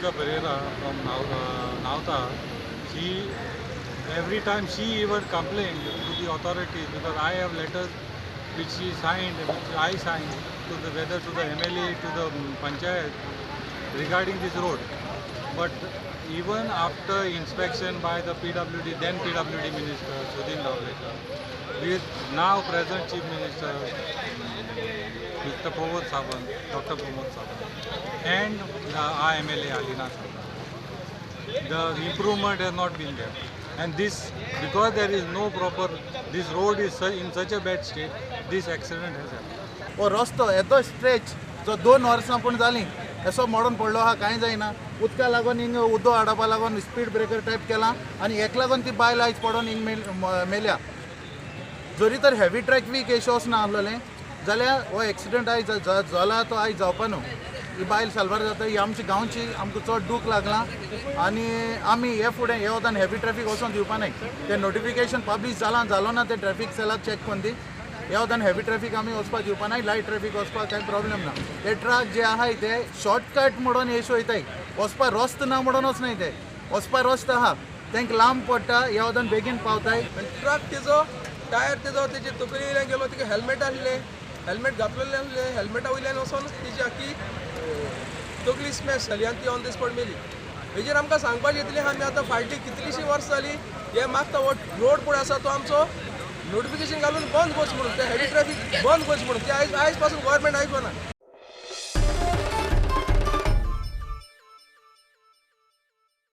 Monica Pereira from Nauta, she every time she even complained to the authorities because I have letters which she signed, which I signed to the whether to the MLA to the panchayat regarding this road. But even after inspection by the PWD, then PWD Minister Sudhin Davlekar, with now present Chief Minister Mr. Pramod Sawant, Dr. Pramod Sawant, and the IMLA Alina Sawant, the improvement has not been there. And this, because there is no proper, this road is in such a bad state, this accident has happened. हो रस्तो येतो stretch जो 2 वर्सां पूण जालीं असो मोडून पडलो हा कांय जायना उदका लागून हिंग उदो हाडपा लागून स्पीड ब्रेकर टायप केला आनी हेका लागून ती बायल आयज पडून हिंग मेल्या जरी तर हेवी ट्रॅफिक इश्यूस ना आसलेलें जाल्यार हो एक्सिडेंट आयज जाला तो आयज जावपा न्हू ही बायल साल्वार जाता ही आमची गांवची आमकां चड दूख लागलां आनी आमी हे फुडें हे वतान हेवी ट्रॅफिक वचोन दिवपा नाय तें नोटिफिकेशन पब्लीश जालो ना ते ट्रॅफिक सेलाक चॅक कोन्न दी ह्या वतान हेवी ट्रॅफिक आमी वचपाक दिवपा नाय लायट ट्रॅफिक वचपाक कांय प्रॉब्लेम ना ते ट्रक जे आहाय ते शॉर्टकट म्हणून येशो वयताय वचपाक रस्तो ना म्हणून वच नाय ते वचपाक रस्तो आहा तांकां लांब पडटा ह्या वतान बेगीन पावताय ट्रक तेजो टायर तेजो तेजे तकली वयल्यान गेलो तिका हेल्मेट आसले हेल्मेट घातलेलें आसलें हेल्मेटा वयल्यान वचोन तिची आख्खी तकली स्मॅश जाली आनी ती ऑन द स्पॉट मेली हेजेर आमकां सांगपाक येतलें आमी आतां फाटलीं कितलींशीं वर्सां जालीं हे मागता हो रोड पळय आसा तो आमचो नोटिफिकेशन घालून बंद करचो म्हणून ते हेवी ट्रॅफिक बंद करचो म्हणून ते आयज पासून गोवोरमेंट आयकना